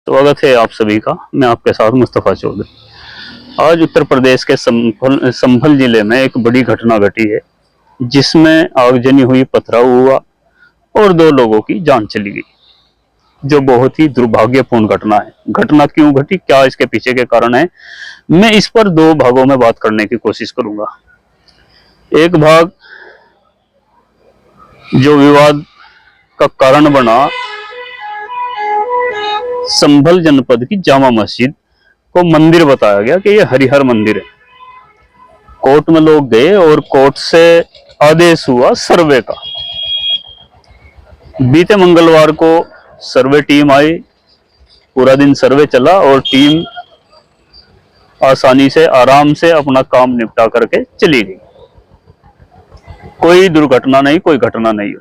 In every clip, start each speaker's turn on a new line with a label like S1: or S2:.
S1: स्वागत है आप सभी का। मैं आपके साथ मुस्तफा चौधरी। आज उत्तर प्रदेश के संभल जिले में एक बड़ी घटना घटी है, जिसमें आगजनी हुई, पथराव हुआ और 2 लोगों की जान चली गई, जो बहुत ही दुर्भाग्यपूर्ण घटना है। घटना क्यों घटी, क्या इसके पीछे के कारण है, मैं इस पर 2 भागों में बात करने की कोशिश करूंगा। एक भाग जो विवाद का कारण बना, संभल जनपद की जामा मस्जिद को मंदिर बताया गया कि यह हरिहर मंदिर है। कोर्ट में लोग गए और कोर्ट से आदेश हुआ सर्वे का। बीते मंगलवार को सर्वे टीम आई, पूरा दिन सर्वे चला और टीम आसानी से, आराम से अपना काम निपटा करके चली गई। कोई दुर्घटना नहीं, कोई घटना नहीं।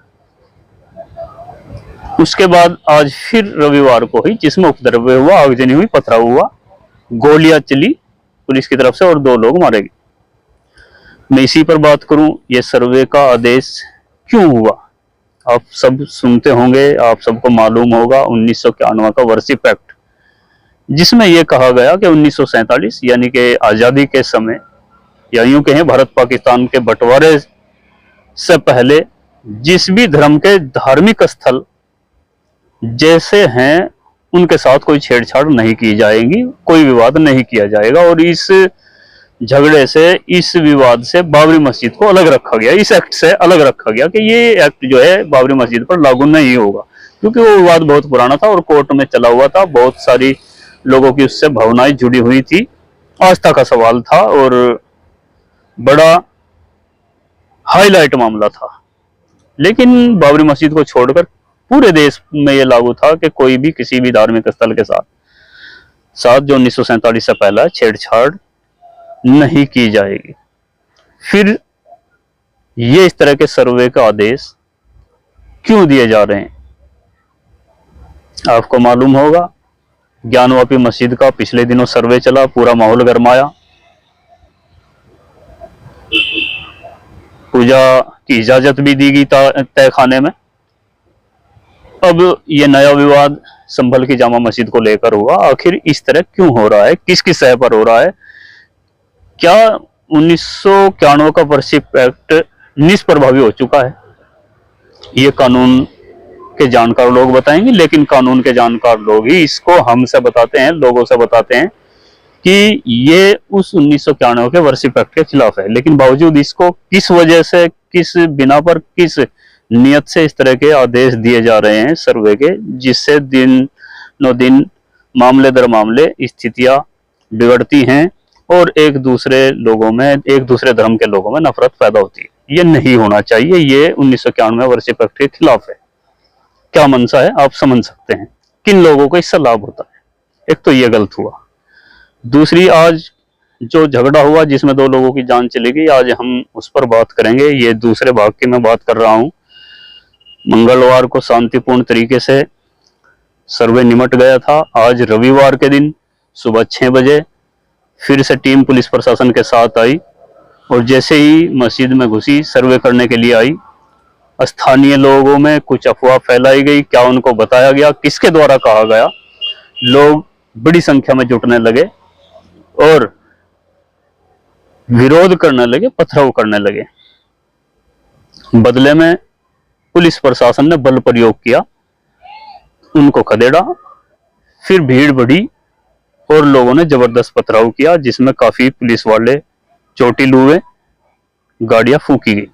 S1: उसके बाद आज फिर रविवार को ही, जिसमें उपद्रव हुआ, आगजनी हुई, पथराव हुआ, गोलियां चली पुलिस की तरफ से और 2 लोग मारे गए। मैं इसी पर बात करूं, यह सर्वे का आदेश क्यों हुआ। आप सब सुनते होंगे, आप सबको मालूम होगा 1991 का वर्षिप एक्ट, जिसमें यह कहा गया कि 1947 यानी कि आजादी के समय, या यूं कहें भारत पाकिस्तान के बंटवारे से पहले, जिस भी धर्म के धार्मिक स्थल जैसे हैं उनके साथ कोई छेड़छाड़ नहीं की जाएगी, कोई विवाद नहीं किया जाएगा। और इस झगड़े से, इस विवाद से बाबरी मस्जिद को अलग रखा गया, इस एक्ट से अलग रखा गया कि ये एक्ट जो है बाबरी मस्जिद पर लागू नहीं होगा, क्योंकि वो विवाद बहुत पुराना था और कोर्ट में चला हुआ था। बहुत सारी लोगों की उससे भावनाएं जुड़ी हुई थी, आस्था का सवाल था और बड़ा हाईलाइट मामला था। लेकिन बाबरी मस्जिद को छोड़कर पूरे देश में यह लागू था कि कोई भी किसी भी धार्मिक स्थल के साथ जो 1947 से पहला छेड़छाड़ नहीं की जाएगी। फिर ये इस तरह के सर्वे का आदेश क्यों दिए जा रहे हैं। आपको मालूम होगा, ज्ञानवापी मस्जिद का पिछले दिनों सर्वे चला, पूरा माहौल गरमाया, पूजा की इजाजत भी दी गई तय खाने में। अब ये नया विवाद संभल की जामा मस्जिद को लेकर हुआ। आखिर इस तरह क्यों हो रहा है, किसकी सह पर हो रहा है। क्या 1991 का वर्षिप एक्ट निष्प्रभावी हो चुका है, ये कानून के जानकार लोग बताएंगे। लेकिन कानून के जानकार लोग ही इसको हमसे बताते हैं, लोगों से बताते हैं कि ये उस 1991 के वर्षिप एक्ट के खिलाफ है। लेकिन बावजूद इसको किस वजह से, किस बिना पर, किस नियत से इस तरह के आदेश दिए जा रहे हैं सर्वे के, जिससे दिन मामले दर मामले स्थितियां बिगड़ती हैं और एक दूसरे धर्म के लोगों में नफरत पैदा होती है। ये नहीं होना चाहिए। ये 1991 वर्षिप एक्ट के खिलाफ है। क्या मंशा है आप समझ सकते हैं, किन लोगों को इससे लाभ होता है। एक तो ये गलत हुआ। दूसरी, आज जो झगड़ा हुआ जिसमें 2 लोगों की जान चली गई, आज हम उस पर बात करेंगे। ये दूसरे भाग की मैं बात कर रहा हूं। मंगलवार को शांतिपूर्ण तरीके से सर्वे निमट गया था। आज रविवार के दिन सुबह 6 बजे फिर से टीम पुलिस प्रशासन के साथ आई और जैसे ही मस्जिद में घुसी, सर्वे करने के लिए आई, स्थानीय लोगों में कुछ अफवाह फैलाई गई। क्या उनको बताया गया, किसके द्वारा कहा गया, लोग बड़ी संख्या में जुटने लगे और विरोध करने लगे, पथराव करने लगे। बदले में पुलिस प्रशासन ने बल प्रयोग किया, उनको खदेड़ा। फिर भीड़ बढ़ी और लोगों ने जबरदस्त पथराव किया, जिसमें काफी पुलिस वाले चोटिल हुए, गाड़ियां फूंकी गई,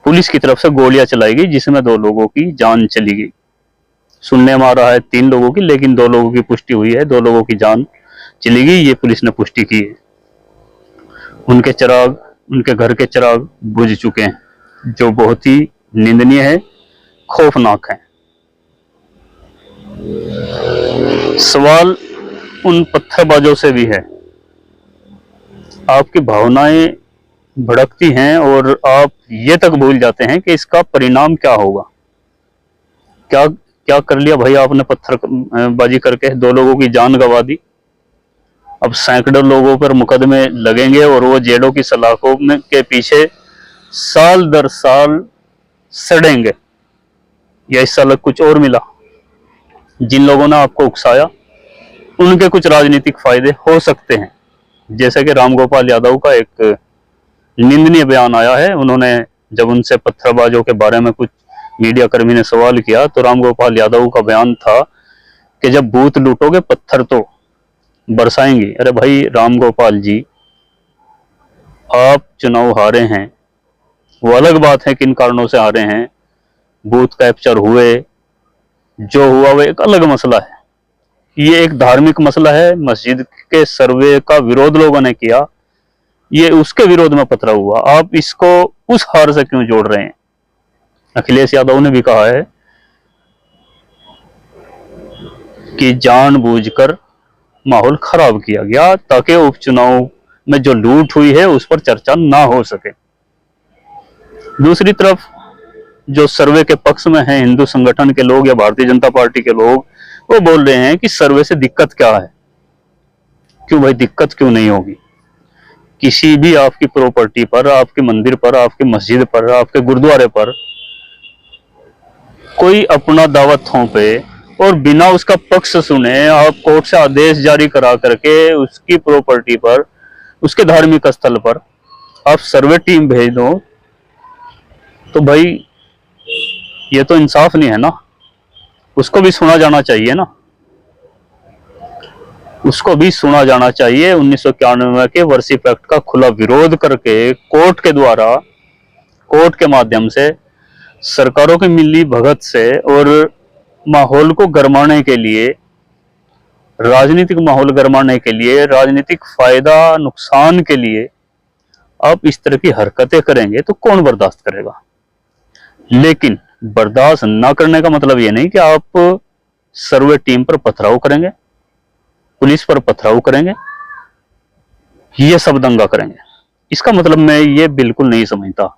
S1: पुलिस की तरफ से गोलियां चलाई गई, जिसमें 2 लोगों की जान चली गई। सुनने में आ रहा है 3 लोगों की, लेकिन 2 लोगों की पुष्टि हुई है। 2 लोगों की जान चली गई, ये पुलिस ने पुष्टि की है। उनके घर के चिराग बुझ चुके हैं, जो बहुत ही निंदनीय है, खौफनाक है। सवाल उन पत्थरबाजों से भी है। आपकी भावनाएं भड़कती हैं और आप ये तक भूल जाते हैं कि इसका परिणाम क्या होगा। क्या कर लिया भाई आपने, पत्थरबाजी करके 2 लोगों की जान गंवा दी। अब सैकड़ों लोगों पर मुकदमे लगेंगे और वो जेलों की सलाखों के पीछे साल दर साल सड़ेंगे, या इससे अलग कुछ और मिला। जिन लोगों ने आपको उकसाया उनके कुछ राजनीतिक फायदे हो सकते हैं। जैसे कि रामगोपाल यादव का एक निंदनीय बयान आया है। उन्होंने जब उनसे पत्थरबाजों के बारे में कुछ मीडिया कर्मी ने सवाल किया तो रामगोपाल यादव का बयान था कि जब बूथ लूटोगे पत्थर तो बरसाएंगे। अरे भाई रामगोपाल जी, आप चुनाव हारे हैं, वो अलग बात है किन कारणों से हारे हैं, बूथ कैप्चर हुए, जो हुआ वो एक अलग मसला है। ये एक धार्मिक मसला है। मस्जिद के सर्वे का विरोध लोगों ने किया, ये उसके विरोध में पथरा हुआ। आप इसको उस हार से क्यों जोड़ रहे हैं? अखिलेश यादव ने भी कहा है कि जानबूझकर माहौल खराब किया गया ताकि उपचुनाव में जो लूट हुई है उस पर चर्चा ना हो सके। दूसरी तरफ जो सर्वे के पक्ष में है हिंदू संगठन के लोग या भारतीय जनता पार्टी के लोग, वो बोल रहे हैं कि सर्वे से दिक्कत क्या है। क्यों भाई, दिक्कत क्यों नहीं होगी? किसी भी आपकी प्रॉपर्टी पर, आपके मंदिर पर, आपकी मस्जिद पर, आपके गुरुद्वारे पर कोई अपना दावा थोपे और बिना उसका पक्ष सुने आप कोर्ट से आदेश जारी करा करके उसकी प्रॉपर्टी पर, उसके धार्मिक स्थल पर आप सर्वे टीम भेज दो, तो भाई ये तो इंसाफ नहीं है ना। उसको भी सुना जाना चाहिए ना, उसको भी सुना जाना चाहिए। 1991 के वर्षिप एक्ट का खुला विरोध करके कोर्ट के द्वारा, कोर्ट के माध्यम से, सरकारों की मिली भगत से और माहौल को गरमाने के लिए, राजनीतिक माहौल गरमाने के लिए, राजनीतिक फायदा नुकसान के लिए आप इस तरह की हरकतें करेंगे तो कौन बर्दाश्त करेगा? लेकिन बर्दाश्त ना करने का मतलब ये नहीं कि आप सर्वे टीम पर पथराव करेंगे, पुलिस पर पथराव करेंगे, ये सब दंगा करेंगे। इसका मतलब मैं ये बिल्कुल नहीं समझता।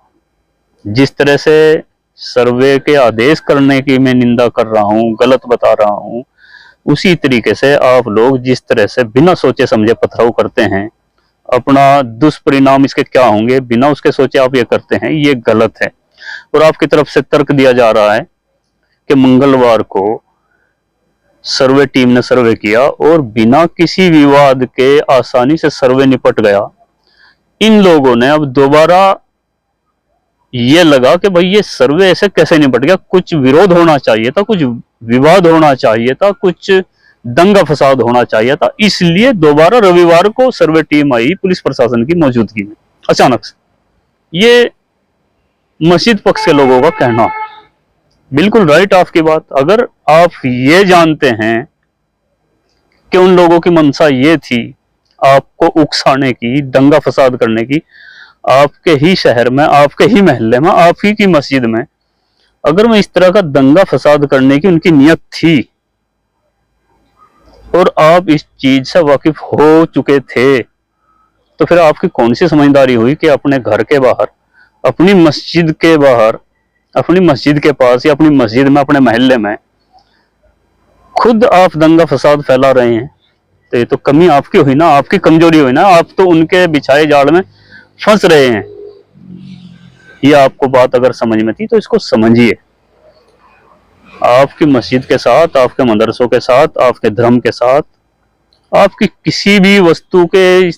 S1: जिस तरह से सर्वे के आदेश करने की मैं निंदा कर रहा हूं, गलत बता रहा हूं, उसी तरीके से आप लोग जिस तरह से बिना सोचे समझे पथराव करते हैं, अपना दुष्परिणाम इसके क्या होंगे बिना उसके सोचे आप ये करते हैं, ये गलत है। और आपकी तरफ से तर्क दिया जा रहा है कि मंगलवार को सर्वे टीम ने सर्वे किया और बिना किसी विवाद के आसानी से सर्वे निपट गया। इन लोगों ने अब दोबारा ये लगा कि भाई ये सर्वे ऐसे कैसे निपट गया, कुछ विरोध होना चाहिए था, कुछ विवाद होना चाहिए था, कुछ दंगा फसाद होना चाहिए था, इसलिए दोबारा रविवार को सर्वे टीम आई पुलिस प्रशासन की मौजूदगी में अचानक से। ये मस्जिद पक्ष के लोगों का कहना है। बिल्कुल राइट आपकी बात। अगर आप ये जानते हैं कि उन लोगों की मंशा ये थी आपको उकसाने की, दंगा फसाद करने की, आपके ही शहर में, आपके ही मोहल्ले में, आप ही की मस्जिद में अगर मैं इस तरह का दंगा फसाद करने की उनकी नियत थी और आप इस चीज से वाकिफ हो चुके थे, तो फिर आपकी कौन सी समझदारी हुई कि अपने घर के बाहर, अपनी मस्जिद के बाहर, अपनी मस्जिद के पास या अपनी मस्जिद में, अपने मोहल्ले में खुद आप दंगा फसाद फैला रहे हैं? तो ये तो कमी आपकी हुई ना, आपकी कमजोरी हुई ना। आप तो उनके बिछाए जाल में फंस रहे हैं। ये आपको बात अगर समझ में थी तो इसको समझिए। आपकी मस्जिद के साथ, आपके मदरसों के साथ, आपके धर्म के साथ, आपकी किसी भी वस्तु के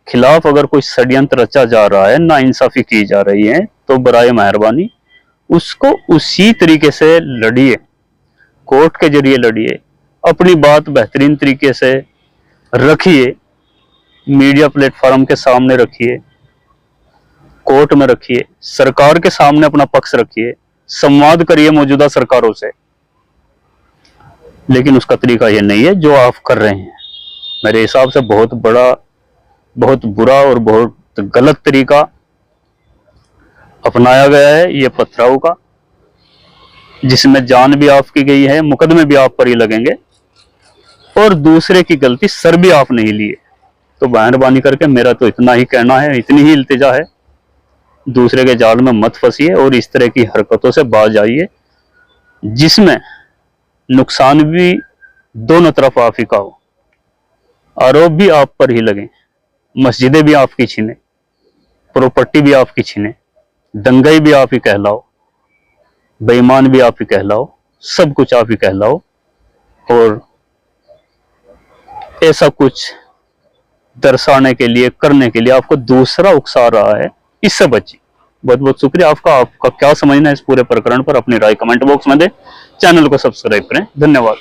S1: खिलाफ अगर कोई षड्यंत्र रचा जा रहा है, नाइंसाफी की जा रही है, तो बराए मेहरबानी उसको उसी तरीके से लड़िए, कोर्ट के जरिए लड़िए, अपनी बात बेहतरीन तरीके से रखिए, मीडिया प्लेटफॉर्म के सामने रखिए, कोर्ट में रखिए, सरकार के सामने अपना पक्ष रखिए, संवाद करिए मौजूदा सरकारों से। लेकिन उसका तरीका यह नहीं है जो आप कर रहे हैं। मेरे हिसाब से बहुत बड़ा, बहुत बुरा और बहुत गलत तरीका अपनाया गया है ये पथराव का, जिसमें जान भी आपकी गई है, मुकदमे भी आप पर ही लगेंगे और दूसरे की गलती सर भी आप नहीं लिए। तो मेहरबानी करके मेरा तो इतना ही कहना है, इतनी ही इल्तिजा है, दूसरे के जाल में मत फंसिए और इस तरह की हरकतों से बाज आइए जिसमें नुकसान भी दोनों तरफ आप ही का हो, आरोप भी आप पर ही लगे, मस्जिदें भी आपकी छीने, प्रॉपर्टी भी आपकी छीने, दंगाई भी आप ही कहलाओ, बेईमान भी आप ही कहलाओ, सब कुछ आप ही कहलाओ। और ऐसा कुछ दर्शाने के लिए, करने के लिए आपको दूसरा उकसा रहा है, इससे बचिए। बहुत बहुत शुक्रिया आपका। आपका क्या समझना है इस पूरे प्रकरण पर, अपनी राय कमेंट बॉक्स में दें। चैनल को सब्सक्राइब करें। धन्यवाद।